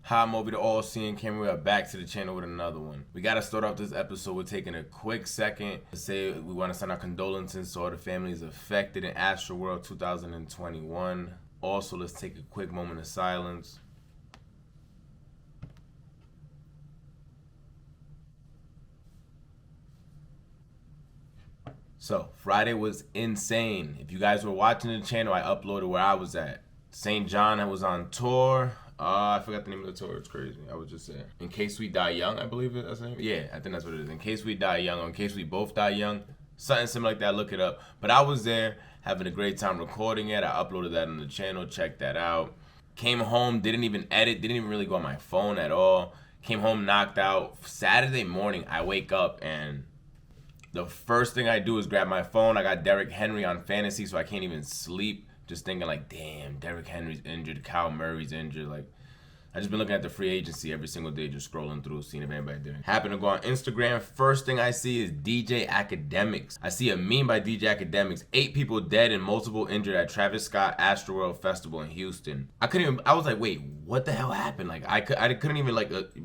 Hi, I'm over the TheAllSeeingCamera. We are back to the channel with another one. We gotta start off this episode with taking a quick second to say we want to send our condolences to all the families affected in Astroworld 2021. Also, let's take a quick moment of silence. So, Friday was insane. If you guys were watching the channel, I uploaded where I was at. St. John, I was on tour. I forgot the name of the tour. It's crazy. I was just there. In Case We Die Young, I believe that's the name. Yeah, I think that's what it is. In Case We Die Young, or In Case We Both Die Young. Something similar like that. Look it up. But I was there having a great time recording it. I uploaded that on the channel. Check that out. Came home, didn't even edit. Didn't even really go on my phone at all. Came home knocked out. Saturday morning, I wake up and the first thing I do is grab my phone. I got Derrick Henry on fantasy, so I can't even sleep. Just thinking like, damn, Derrick Henry's injured, Kyle Murray's injured. Like, I just been looking at the free agency every single day, just scrolling through, seeing if anybody did. Happen to go on Instagram. First thing I see is DJ Academics. I see a meme by DJ Academics. 8 people dead and multiple injured at Travis Scott Astroworld Festival in Houston. I was like, wait, what the hell happened? Like, I couldn't even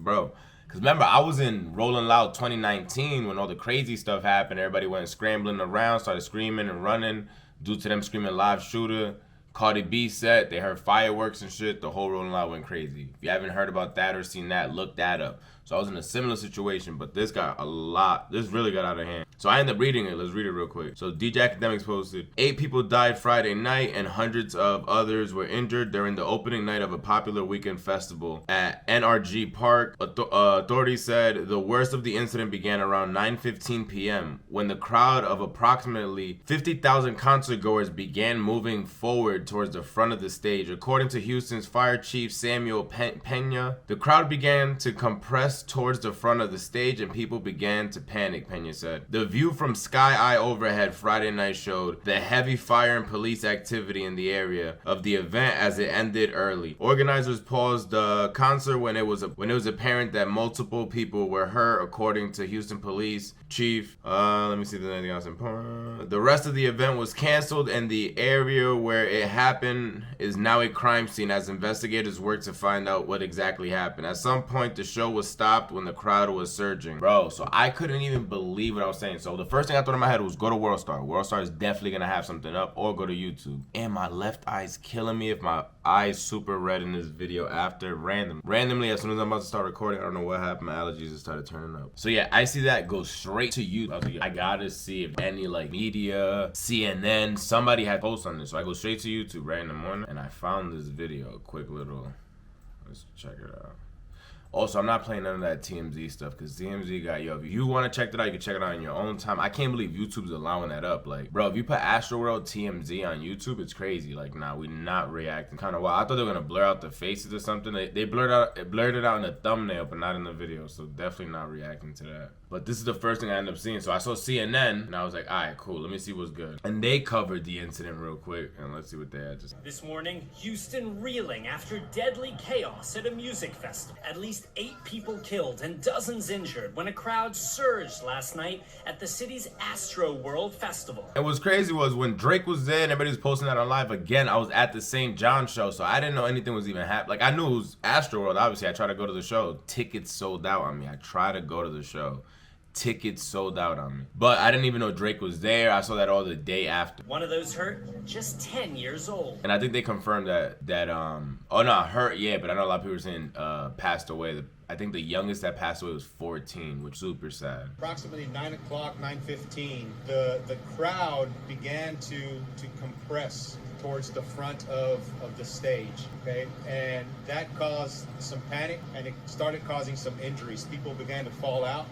bro. Because remember, I was in Rolling Loud 2019 when all the crazy stuff happened. Everybody went scrambling around, started screaming and running due to them screaming live shooter. Cardi B set, they heard fireworks and shit. The whole Rolling Loud went crazy. If you haven't heard about that or seen that, look that up. So I was in a similar situation, but this really got out of hand. So I ended up reading it. Let's read it real quick. So DJ Academics posted, 8 people died Friday night and hundreds of others were injured during the opening night of a popular weekend festival at NRG Park. Authorities said the worst of the incident began around 9:15 p.m. when the crowd of approximately 50,000 concertgoers began moving forward towards the front of the stage. According to Houston's Fire Chief Samuel Pena, the crowd began to compress towards the front of the stage and people began to panic, Pena said. The view from Sky Eye overhead Friday night showed the heavy fire and police activity in the area of the event as it ended early. Organizers paused the concert when it was apparent that multiple people were hurt, according to Houston Police Chief. Let me see if there's anything else important. The rest of the event was canceled and the area where it happened is now a crime scene as investigators work to find out what exactly happened. At some point, the show was stopped when the crowd was surging. Bro, so I couldn't even believe what I was saying. So the first thing I thought in my head was go to WorldStar. WorldStar is definitely gonna have something up, or go to YouTube. And my left eye's killing me if my eye's super red in this video after randomly as soon as I'm about to start recording, I don't know what happened, my allergies just started turning up. So yeah, I see that go straight to YouTube. I gotta see if any like media, CNN, somebody had posts on this. So I go straight to YouTube right in the morning and I found this video, a quick little, let's check it out. Also, I'm not playing none of that TMZ stuff because TMZ got, if you want to check that out, you can check it out in your own time. I can't believe YouTube's allowing that up. Like, bro, if you put Astroworld TMZ on YouTube, it's crazy. Like, nah, we not reacting. Kind of wild. I thought they were going to blur out the faces or something. They blurred it out in the thumbnail, but not in the video. So definitely not reacting to that. But this is the first thing I ended up seeing. So I saw CNN and I was like, all right, cool. Let me see what's good. And they covered the incident real quick. And let's see what they had to say. This morning, Houston reeling after deadly chaos at a music festival. At least 8 people killed and dozens injured when a crowd surged last night at the city's Astroworld Festival. And what's crazy was when Drake was there and everybody was posting that on live again, I was at the St. John show, so I didn't know anything was even happening. Like, I knew it was Astroworld, obviously. I tried to go to the show. Tickets sold out on me. I tried to go to the show. Tickets sold out on me. But I didn't even know Drake was there. I saw that all the day after. One of those hurt, just 10 years old. And I think they confirmed that oh no, hurt, yeah, but I know a lot of people were saying passed away. I think the youngest that passed away was 14, which is super sad. Approximately 9 o'clock, 9:15, the crowd began to compress towards the front of the stage, okay? And that caused some panic and it started causing some injuries. People began to fall out.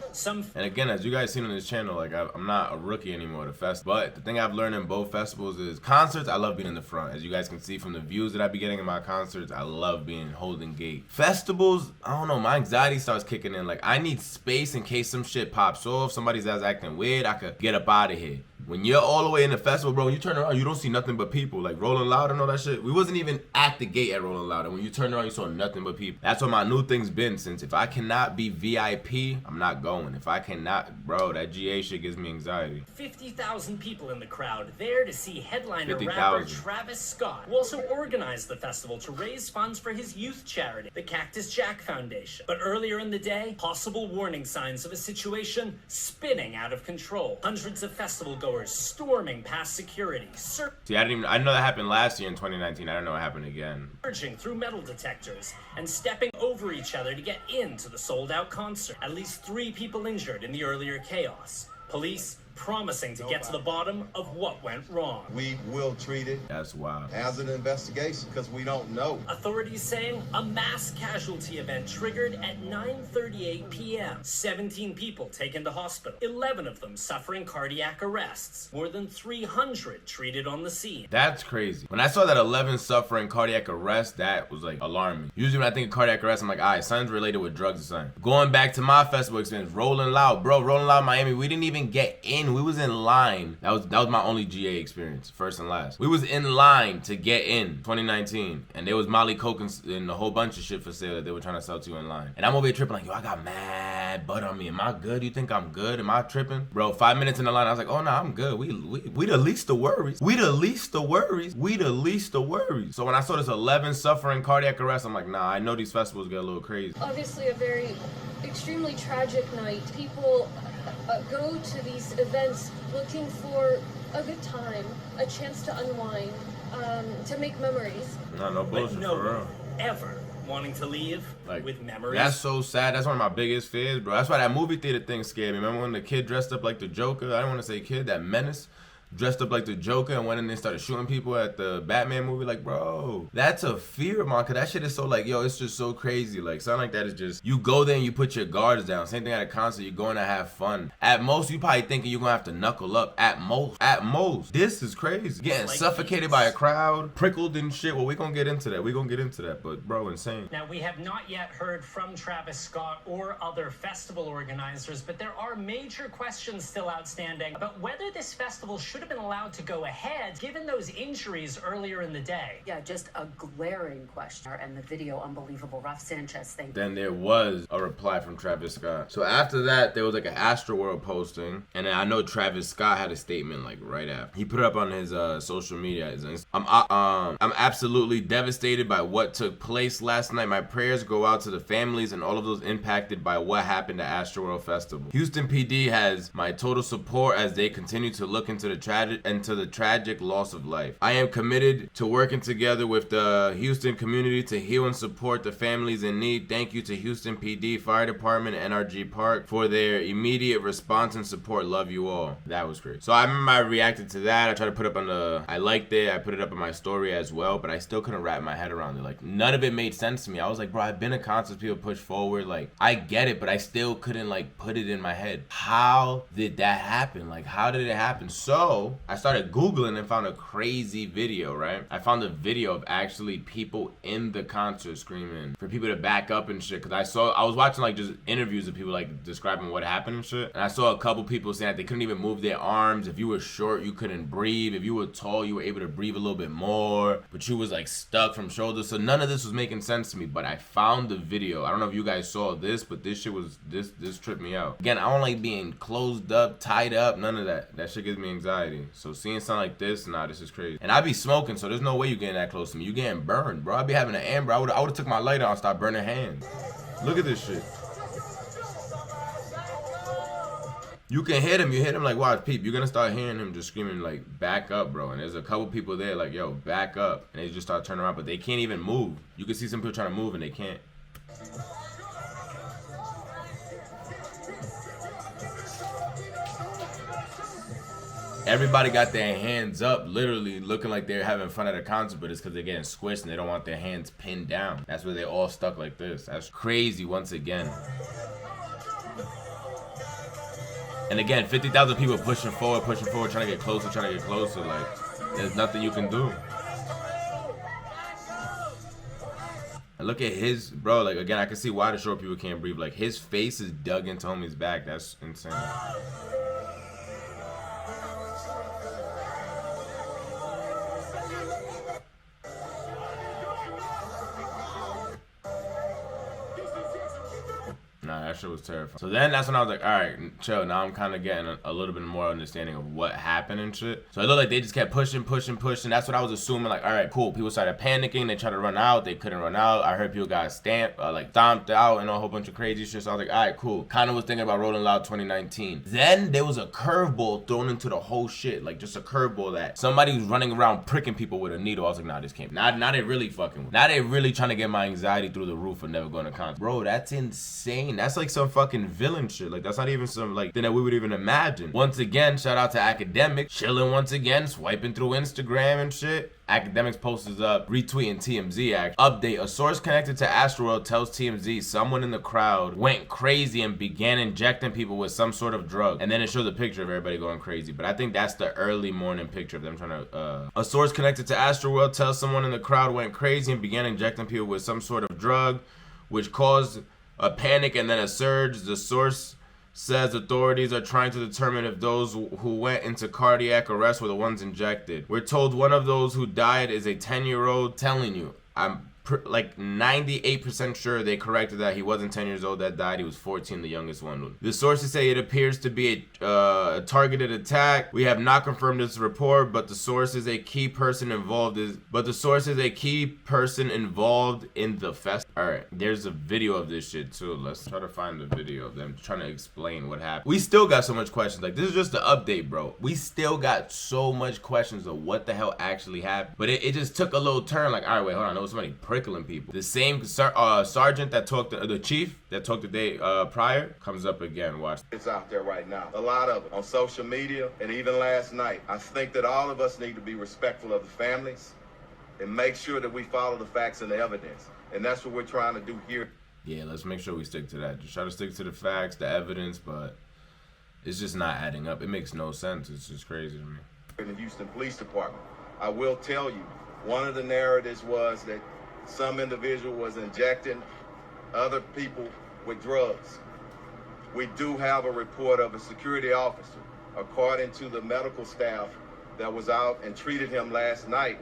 And again, as you guys seen on this channel, like I'm not a rookie anymore at a festival, but the thing I've learned in both festivals is concerts, I love being in the front. As you guys can see from the views that I be getting in my concerts, I love being holding gate. Festivals, I don't know, my anxiety starts kicking in. Like, I need space in case some shit pops off, somebody's ass acting weird, I could get up out of here. When you're all the way in the festival, bro, when you turn around, you don't see nothing but people. Like Rolling Loud and all that shit. We wasn't even at the gate at Rolling Loud. And when you turn around, you saw nothing but people. That's what my new thing's been since. If I cannot be VIP, I'm not going. If I cannot, bro, that GA shit gives me anxiety. 50,000 people in the crowd there to see headliner 50,000. rapper Travis Scott, who also organized the festival to raise funds for his youth charity, the Cactus Jack Foundation. But earlier in the day, possible warning signs of a situation spinning out of control. Hundreds of festival goers storming past security, See, I know that happened last year in 2019. I don't know what happened again. surging through metal detectors and stepping over each other to get into the sold-out concert. At least 3 people injured in the earlier chaos. Police promising to get to the bottom of what went wrong. We will treat it That's wild. as an investigation because we don't know. Authorities saying a mass casualty event triggered at 9:38 p.m. 17 people taken to hospital, 11 of them suffering cardiac arrests, more than 300 treated on the scene. That's crazy. When I saw that 11 suffering cardiac arrest, that was like alarming. Usually when I think of cardiac arrest, I'm like, all right, something's related with drugs or something. Going back to my festival experience, Rolling Loud, bro, Rolling Loud Miami, we didn't even get in. We was in line. That was my only GA experience, first and last. We was in line to get in 2019, and there was Molly Coke and a whole bunch of shit for sale that they were trying to sell to you in line. And I'm over here tripping like, yo, I got mad butt on me. Am I good? You think I'm good? Am I tripping? Bro, 5 minutes in the line, I was like, oh no, I'm good. We the least the worries. We the least the worries. We the least the worries. So when I saw this 11 suffering cardiac arrest, I'm like, nah, I know these festivals get a little crazy. Obviously a very extremely tragic night. People go to these events looking for a good time, a chance to unwind, to make memories. No But bullshit, no for one real. ever wanting to leave Like, with memories. That's so sad. That's one of my biggest fears, bro. That's why that movie theater thing scared me. Remember when the kid dressed up like the Joker? I don't want to say kid, that menace. Dressed up like the Joker and went in and started shooting people at the Batman movie. Like, bro, that's a fear of mine. Cause that shit is so like, yo, it's just so crazy. Like, something like that is just, you go there and you put your guards down. Same thing at a concert, you're going to have fun. At most, you probably thinking you're gonna have to knuckle up. At most. This is crazy. Getting Like suffocated these. by a crowd, prickled and shit. Well, we gonna get into that. But bro, insane. Now, we have not yet heard from Travis Scott or other festival organizers, but there are major questions still outstanding about whether this festival should have been allowed to go ahead, given those injuries earlier in the day. Yeah, just a glaring question. And the video, unbelievable. Ralph Sanchez, thank you. Then there was a reply from Travis Scott. So after that, there was like an Astroworld posting, and then I know Travis Scott had a statement like right after. He put it up on his social media. I'm absolutely devastated by what took place last night. My prayers go out to the families and all of those impacted by what happened at Astroworld Festival. Houston PD has my total support as they continue to look into the tragic loss of life. I am committed to working together with the Houston community to heal and support the families in need. Thank you to Houston PD, Fire Department, and NRG Park for their immediate response and support. Love you all. That was great. So I remember I reacted to that. I tried to put up I liked it. I put it up in my story as well, but I still couldn't wrap my head around it. Like, none of it made sense to me. I was like, bro, I've been to concerts, people push forward. Like, I get it, but I still couldn't like put it in my head. How did that happen? Like, how did it happen? So I started Googling and found a crazy video, right? I found a video of actually people in the concert screaming for people to back up and shit. Cause I was watching like just interviews of people like describing what happened and shit. And I saw a couple people saying that they couldn't even move their arms. If you were short, you couldn't breathe. If you were tall, you were able to breathe a little bit more. But you was like stuck from shoulders. So none of this was making sense to me. But I found the video. I don't know if you guys saw this, but this shit was, this tripped me out. Again, I don't like being closed up, tied up, none of that. That shit gives me anxiety. So seeing something like this, nah, this is crazy. And I be smoking, so there's no way you getting that close to me. You getting burned, bro. I be having an amber. I would've took my lighter and stopped burning hands. Look at this shit. You can hit him. You hit him like, watch, peep. You're gonna start hearing him just screaming like, back up, bro. And there's a couple people there like, yo, back up. And they just start turning around, but they can't even move. You can see some people trying to move and they can't. Everybody got their hands up, literally looking like they're having fun at a concert, but it's because they're getting squished and they don't want their hands pinned down. That's where they're all stuck like this. That's crazy once again. And again, 50,000 people pushing forward, trying to get closer. Like, there's nothing you can do. And look at his, bro, like, again, I can see why the short people can't breathe. Like, his face is dug into homie's back. That's insane. That shit was terrifying. So then that's when I was like, all right, chill. Now I'm kind of getting a little bit more understanding of what happened and shit. So it looked like they just kept pushing. That's what I was assuming. Like, all right, cool. People started panicking. They tried to run out. They couldn't run out. I heard people got stomped out and a whole bunch of crazy shit. So I was like, all right, cool. Kind of was thinking about Rolling Loud 2019. Then there was a curveball thrown into the whole shit. Like, just a curveball that somebody was running around pricking people with a needle. I was like, nah, this can't. Now they really fucking. Now they really trying to get my anxiety through the roof for never going to concert. Bro, that's insane. That's like some fucking villain shit. Like, that's not even some like thing that we would even imagine. Once again, shout out to Academics, chilling once again, swiping through Instagram and shit. Academics posters up, retweeting TMZ act. Update, a source connected to Astroworld tells TMZ someone in the crowd went crazy and began injecting people with some sort of drug. And then it shows a picture of everybody going crazy. But I think that's the early morning picture of them trying to, a source connected to Astroworld tells someone in the crowd went crazy and began injecting people with some sort of drug, which caused a panic and then a surge. The source says authorities are trying to determine if those who went into cardiac arrest were the ones injected. We're told one of those who died is a 10-year-old. Telling you, I'm like 98% sure they corrected that. He wasn't 10 years old that died. He was 14, the youngest one. The sources say it appears to be a targeted attack. We have not confirmed this report, but the source is a key person involved in the fest. All right, there's a video of this shit too. Let's try to find the video of them trying to explain what happened. We still got so much questions. Like, this is just the update, bro. We still got so much questions of what the hell actually happened. But it just took a little turn. Like, all right, wait, hold on. There was somebody prickling people. The same sergeant that talked to the chief that talked the day prior comes up again. Watch. It's out there right now. A lot of it on social media and even last night. I think that all of us need to be respectful of the families and make sure that we follow the facts and the evidence. And that's what we're trying to do here. Yeah, let's make sure we stick to that. Just try to stick to the facts, the evidence, but it's just not adding up. It makes no sense. It's just crazy to me. In the Houston Police Department, I will tell you, one of the narratives was that some individual was injecting other people with drugs. We do have a report of a security officer, according to the medical staff that was out and treated him last night,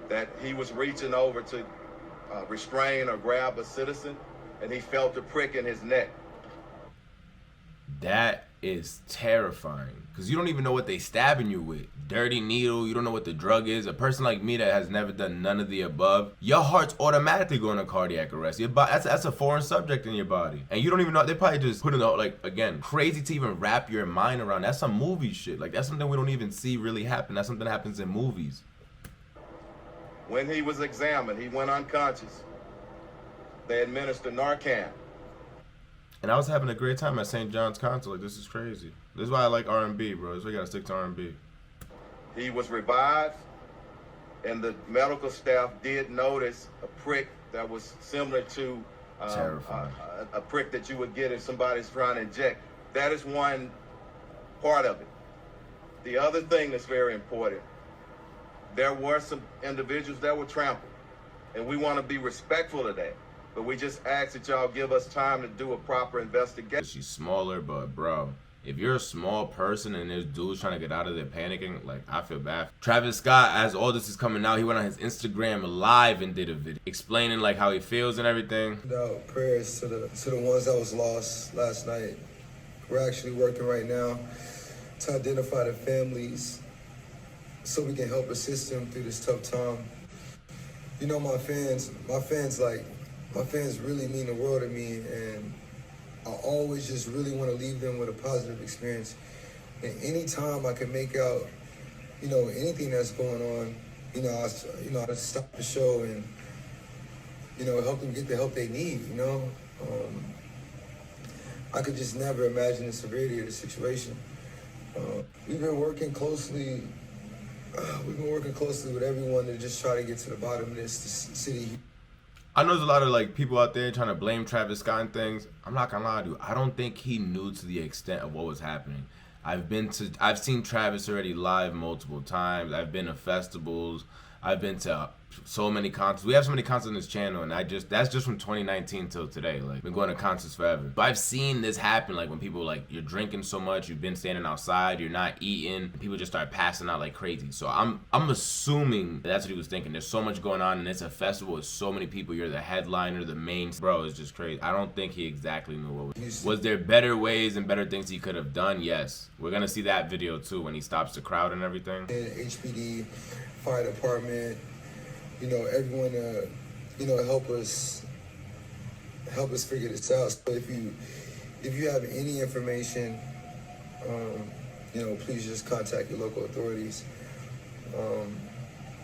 that he was reaching over to restrain or grab a citizen, and he felt a prick in his neck. That is terrifying, because you don't even know what they stabbing you with. Dirty needle, you don't know what the drug is. A person like me that has never done none of the above, your heart's automatically going to cardiac arrest. That's a foreign subject in your body, and you don't even know. They probably just put in the, like, again, crazy to even wrap your mind around. That's some movie shit. Like, that's something we don't even see really happen. That's something that happens in movies. When he was examined, he went unconscious. They administered Narcan. And I was having a great time at St. John's concert. Like, this is crazy. This is why I like R&B, bro. This is why you gotta stick to R&B. He was revived, and the medical staff did notice a prick that was similar to a prick that you would get if somebody's trying to inject. That is one part of it. The other thing that's very important, there were some individuals that were trampled, and we want to be respectful of that. But we just ask that y'all give us time to do a proper investigation. She's smaller, but bro, if you're a small person and there's dudes trying to get out of there panicking, like, I feel bad. Travis Scott, as all this is coming out, he went on his Instagram live and did a video explaining like how he feels and everything. No, prayers to the ones that was lost last night. We're actually working right now to identify the families so we can help assist them through this tough time. You know, my fans really mean the world to me, and I always just really want to leave them with a positive experience. And anytime I can make out, you know, anything that's going on, I stop the show and, you know, help them get the help they need, you know. I could just never imagine the severity of the situation. We've been working closely with everyone to just try to get to the bottom of this city. I know there's a lot of like people out there trying to blame Travis Scott and things. I'm not gonna lie to you. I don't think he knew to the extent of what was happening. I've seen Travis already live multiple times. I've been to festivals. I've been to so many concerts. We have so many concerts on this channel, and that's just from 2019 till today. Like, been going to concerts forever. But I've seen this happen, like when people like, you're drinking so much, you've been standing outside, you're not eating, and people just start passing out like crazy. So I'm assuming that's what he was thinking. There's so much going on, and it's a festival with so many people. You're the headliner, the main, bro. It's just crazy. I don't think he exactly knew what was there better ways and better things he could have done. Yes, we're gonna see that video too when he stops the crowd and everything. HPD, fire department, you know, everyone, you know, help us figure this out. So if you have any information, you know, please just contact your local authorities.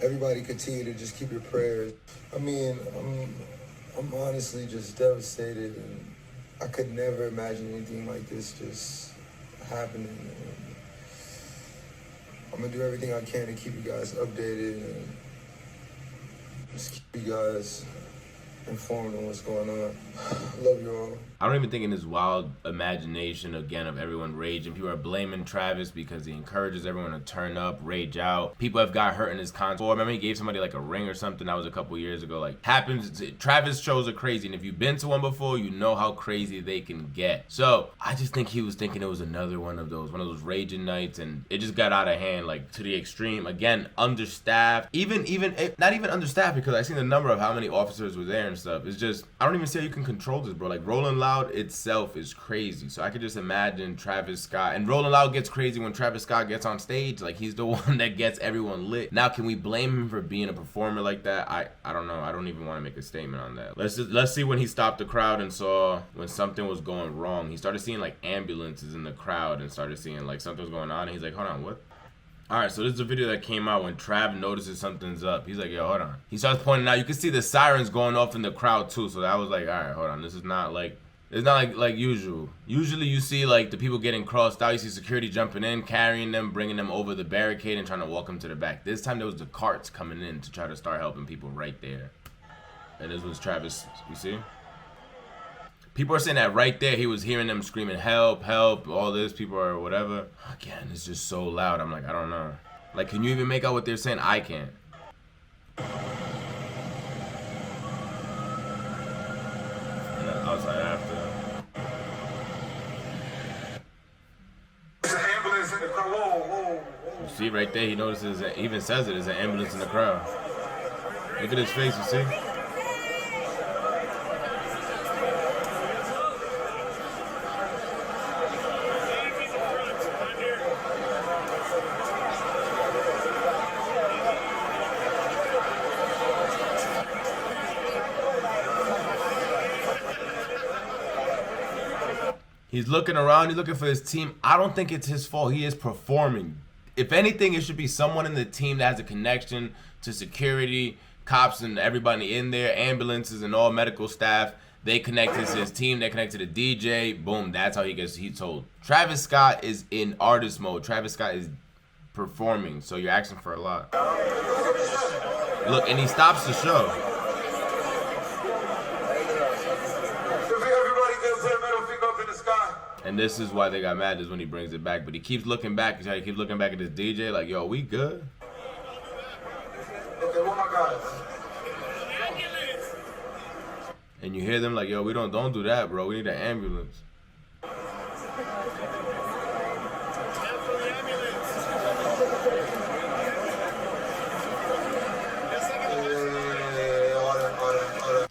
Everybody continue to just keep your prayers. I mean, I'm honestly just devastated, and I could never imagine anything like this just happening. And I'm gonna do everything I can to keep you guys updated and just keep you guys informed on what's going on. Love you all. I don't even think in his wild imagination, again, of everyone raging. People are blaming Travis because he encourages everyone to turn up, rage out. People have got hurt in his concert. Remember he gave somebody like a ring or something? That was a couple years ago. Like, happens. Travis shows are crazy, and if you've been to one before, you know how crazy they can get. So I just think he was thinking it was another one of those raging nights, and it just got out of hand, like to the extreme. Again, understaffed. Even not even understaffed, because I seen the number of how many officers were there and stuff. It's just, I don't even see how you can control this, bro. Like, Rolling Loud itself is crazy. So I could just imagine Travis Scott, and Rolling Loud gets crazy when Travis Scott gets on stage. Like, he's the one that gets everyone lit. Now, can we blame him for being a performer like that? I don't know. I don't even want to make a statement on that. Let's see when he stopped the crowd and saw when something was going wrong. He started seeing like ambulances in the crowd and started seeing like something was going on, and he's like, hold on, what? Alright, so this is a video that came out when Trav notices something's up. He's like, yo, hold on. He starts pointing out. You can see the sirens going off in the crowd too. So that was like, alright, hold on. This is not like, it's not like usual. Usually you see like the people getting crossed out. You see security jumping in, carrying them, bringing them over the barricade and trying to walk them to the back. This time there was the carts coming in to try to start helping people right there. And this was Travis, you see? People are saying that right there, he was hearing them screaming, help, help, all this, people are whatever. Again, it's just so loud. I'm like, I don't know. Like, can you even make out what they're saying? I can't. And then outside after. There's an ambulance in the crowd. Whoa, whoa, whoa. You see right there, he notices, he even says it, there's an ambulance in the crowd. Look at his face, you see? He's looking around, he's looking for his team. I don't think it's his fault. He is performing. If anything, it should be someone in the team that has a connection to security, cops and everybody in there, ambulances and all medical staff. They connect to his team, they connect to the DJ. Boom, that's how he's told. Travis Scott is in artist mode. Travis Scott is performing, so you're asking for a lot. Look, and he stops the show. And this is why they got mad, is when he brings it back. But he keeps looking back. He keeps looking back at this DJ like, yo, we good? Okay, what my guys? And you hear them like, yo, we don't do that, bro. We need an ambulance.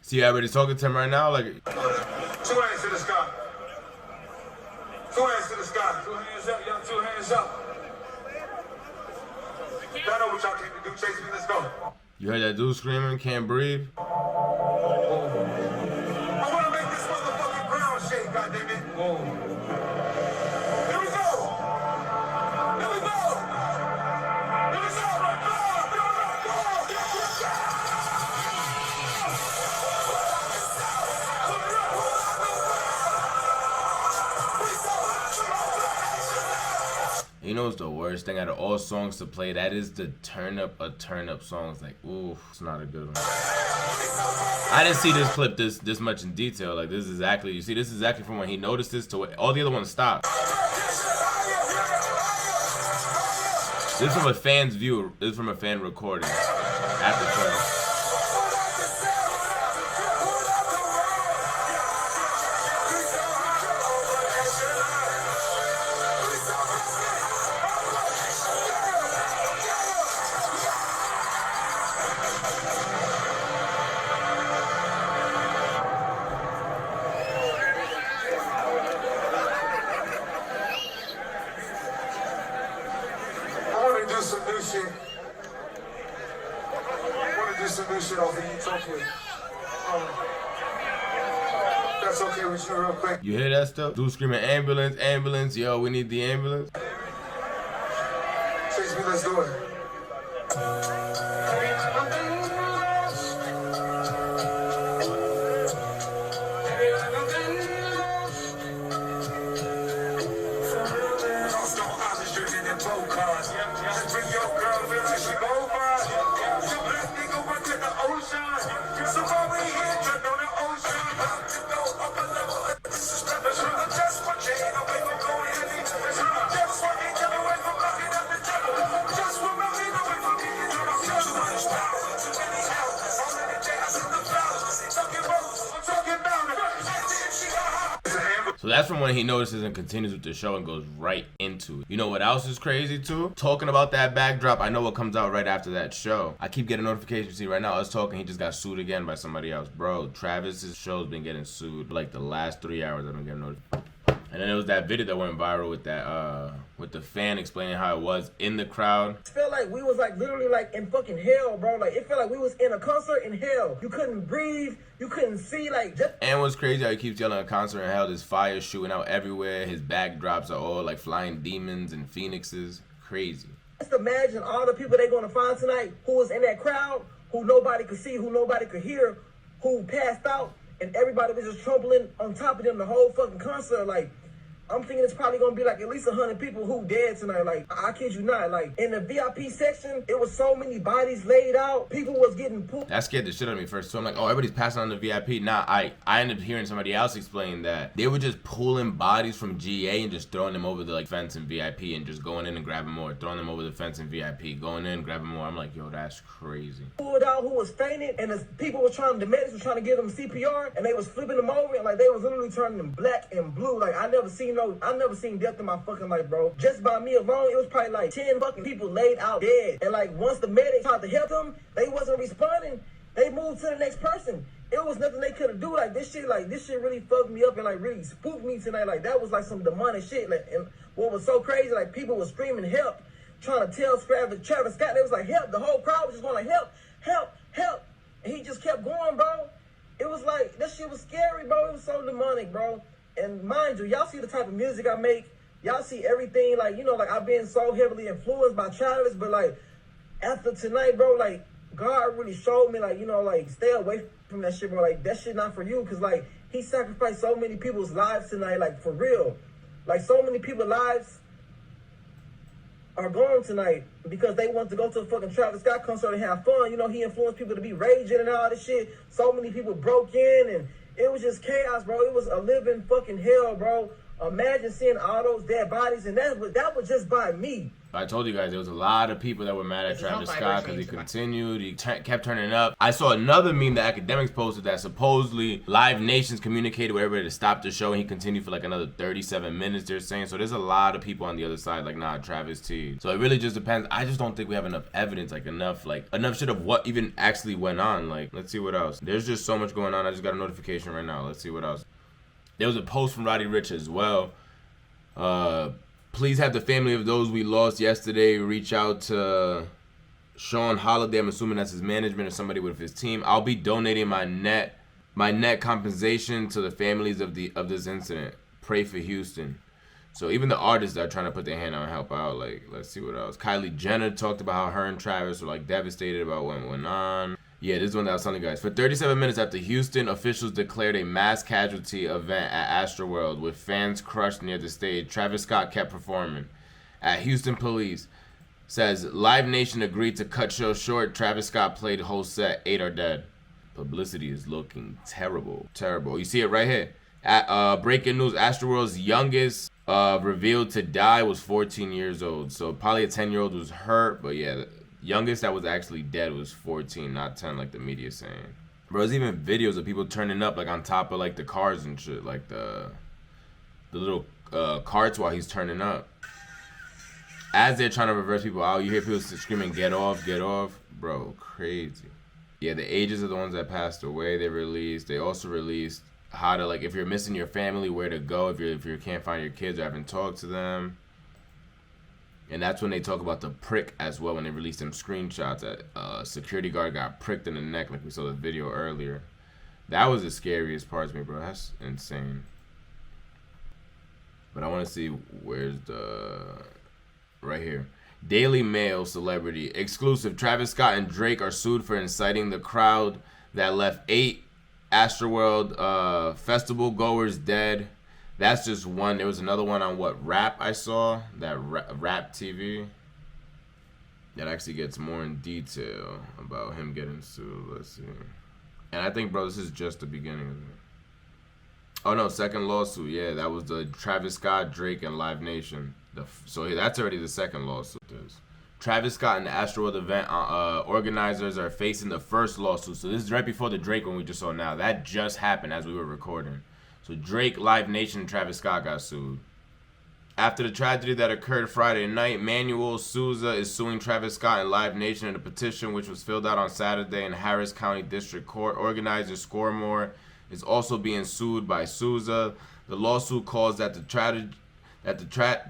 See, you already talking to him right now? Like, 2 hands to the sky. 2 hands to the sky. 2 hands up, y'all. 2 hands up. Y'all know what y'all came to do. Chase me. Let's go. you heard that dude screaming, can't breathe? I want to make this motherfucking ground shake, goddammit. Here we go. Here we go. Here we go. You know what's the worst thing out of all songs to play? That is the turn up songs. Like, ooh, it's not a good one. I didn't see this clip this much in detail. Like, this is exactly, you see, this is exactly from when he noticed this to what all the other ones stopped. This is from a fan's view. This is from a fan recording after show. this shit off and you talk with. That's okay with you real quick. You hear that stuff? Dude screaming ambulance, ambulance, yo, we need the ambulance. Chase me, let's do it. So that's from when he notices and continues with the show and goes right into it. You know what else is crazy too? Talking about that backdrop, I know what comes out right after that show. I keep getting notifications. See, right now, us talking, he just got sued again by somebody else. Bro, Travis's show's been getting sued for like the last 3 hours. I've been getting notifications. And then there was that video that went viral with that with the fan explaining how it was in the crowd. It felt like we was like literally like in fucking hell, bro. Like it felt like we was in a concert in hell. You couldn't breathe, you couldn't see, like just. And what's crazy how he keeps yelling a concert in hell, there's fire shooting out everywhere. His backdrops are all like flying demons and phoenixes. Crazy. Just imagine all the people they're gonna find tonight who was in that crowd, who nobody could see, who nobody could hear, who passed out, and everybody was just trampling on top of them the whole fucking concert. Like, I'm thinking it's probably gonna be like at least 100 people who dead tonight. Like, I kid you not. Like, in the VIP section, it was so many bodies laid out. People was getting pulled. That scared the shit out of me first. So I'm like, oh, everybody's passing on the VIP. Nah, I ended up hearing somebody else explain that they were just pulling bodies from GA and just throwing them over the like fence in VIP and just going in and grabbing more, throwing them over the fence in VIP, going in, grabbing more. I'm like, yo, that's crazy. Pulled out who was fainted, and the people were trying, the medics were trying to give them CPR, and they was flipping them over, and like they was literally turning them black and blue. Like I never seen death in my fucking life, bro. Just by me alone, it was probably like 10 fucking people laid out dead. And like once the medics tried to help them, they wasn't responding. They moved to the next person. It was nothing they could do. Like this shit really fucked me up and like really spooked me tonight. Like that was like some demonic shit. Like, and what was so crazy, like people were screaming help, trying to tell Travis Scott. They was like help. The whole crowd was just going like help, help, help. And he just kept going, bro. It was like, that shit was scary, bro. It was so demonic, bro. And mind you, y'all see the type of music I make. Y'all see everything, like, you know, like I've been so heavily influenced by Travis, but like after tonight, bro, like God really showed me, like, you know, like stay away from that shit, bro. Like that shit not for you, cause like he sacrificed so many people's lives tonight, like for real. Like so many people's lives are gone tonight because they want to go to a fucking Travis Scott concert and have fun. You know, he influenced people to be raging and all this shit. So many people broke in and it was just chaos, bro. It was a living fucking hell, bro. Imagine seeing all those dead bodies, and that was just by me. I told you guys there was a lot of people that were mad at Travis Scott because he continued. He kept turning up. I saw another meme that academics posted that supposedly Live Nations communicated with everybody to stop the show, and he continued for like another 37 minutes, they're saying. So there's a lot of people on the other side like, nah, Travis T. So it really just depends. I just don't think we have enough evidence, like enough shit of what even actually went on. Like, let's see what else. There's just so much going on. I just got a notification right now. Let's see what else. There was a post from Roddy Ricch as well. Please have the family of those we lost yesterday reach out to Sean Holiday. I'm assuming that's his management or somebody with his team. I'll be donating my net compensation to the families of this incident. Pray for Houston. So even the artists are trying to put their hand out and help out. Like, let's see what else. Kylie Jenner talked about how her and Travis were like devastated about what went on. Yeah, this is one that I was telling you guys. For 37 minutes after Houston officials declared a mass casualty event at Astroworld with fans crushed near the stage, Travis Scott kept performing. At Houston police says Live Nation agreed to cut show short. Travis Scott played whole set. 8 are dead. Publicity is looking terrible. Terrible. You see it right here. At breaking news, Astroworld's youngest revealed to die was 14 years old. So probably a 10-year-old was hurt, but yeah, youngest that was actually dead was 14, not 10 like the media saying. Bro, there's even videos of people turning up like on top of like the cars and shit, like the little carts while he's turning up. As they're trying to reverse people out, you hear people screaming, get off, get off. Bro, crazy. Yeah, the ages of the ones that passed away, they released. They also released how to, like, if you're missing your family, where to go if you can't find your kids or haven't talked to them. And that's when they talk about the prick as well, when they released them screenshots that security guard got pricked in the neck, like we saw the video earlier. That was the scariest part to me, bro. That's insane. But I want to see where's the... Right here. Daily Mail celebrity. Exclusive. Travis Scott and Drake are sued for inciting the crowd that left 8 Astroworld festival goers dead. That's just one. There was another one on what, Rap I saw. That Rap TV. That actually gets more in detail about him getting sued. Let's see. And I think, bro, this is just the beginning of it. Oh, no, second lawsuit. Yeah, that was the Travis Scott, Drake, and Live Nation. So that's already the second lawsuit. Travis Scott and the Astroworld event organizers are facing the first lawsuit. So this is right before the Drake one we just saw now. That just happened as we were recording. So Drake, Live Nation, and Travis Scott got sued. After the tragedy that occurred Friday night, Manuel Souza is suing Travis Scott and Live Nation in a petition which was filled out on Saturday in Harris County District Court. Organizer Scoremore is also being sued by Souza. The lawsuit calls that the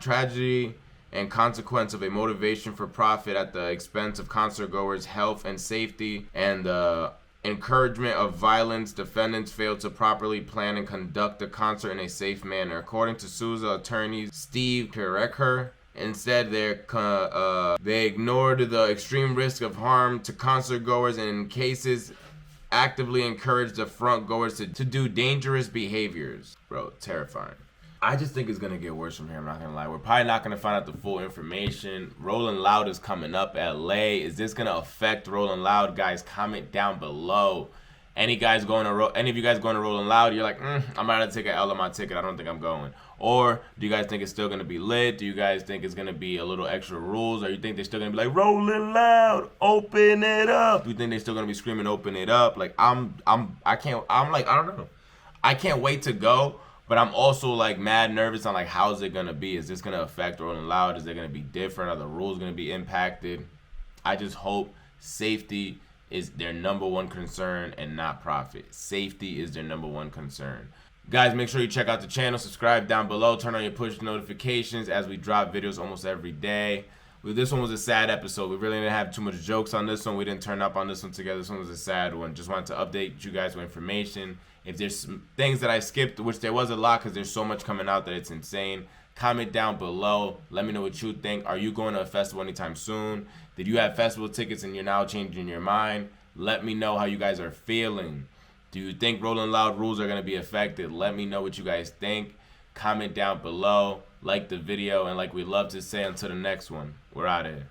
tragedy and consequence of a motivation for profit at the expense of concertgoers' health and safety and the encouragement of violence. Defendants failed to properly plan and conduct the concert in a safe manner. According to Souza attorney Steve Kereker, instead they ignored the extreme risk of harm to concertgoers and in cases actively encouraged the front goers to do dangerous behaviors. Bro, terrifying. I just think it's going to get worse from here, I'm not going to lie. We're probably not going to find out the full information. Rolling Loud is coming up, LA. Is this going to affect Rolling Loud? Guys, comment down below. Any of you guys going to Rolling Loud, you're like, I'm about to take an L on my ticket. I don't think I'm going. Or do you guys think it's still going to be lit? Do you guys think it's going to be a little extra rules? Or you think they're still going to be like, Rolling Loud, open it up? Do you think they're still going to be screaming, open it up? Like, I don't know. I can't wait to go. But I'm also like mad nervous on like how's it gonna be? Is this gonna affect Rolling Loud? Is it gonna be different? Are the rules gonna be impacted? I just hope safety is their #1 concern and not profit. Safety is their #1 concern. Guys, make sure you check out the channel, subscribe down below, turn on your push notifications as we drop videos almost every day. This one was a sad episode. We really didn't have too much jokes on this one. We didn't turn up on this one together. This one was a sad one. Just wanted to update you guys with information. If there's some things that I skipped, which there was a lot because there's so much coming out that it's insane, comment down below. Let me know what you think. Are you going to a festival anytime soon? Did you have festival tickets and you're now changing your mind? Let me know how you guys are feeling. Do you think Rolling Loud rules are going to be affected? Let me know what you guys think. Comment down below. Like the video. And like we love to say, until the next one, we're out of here.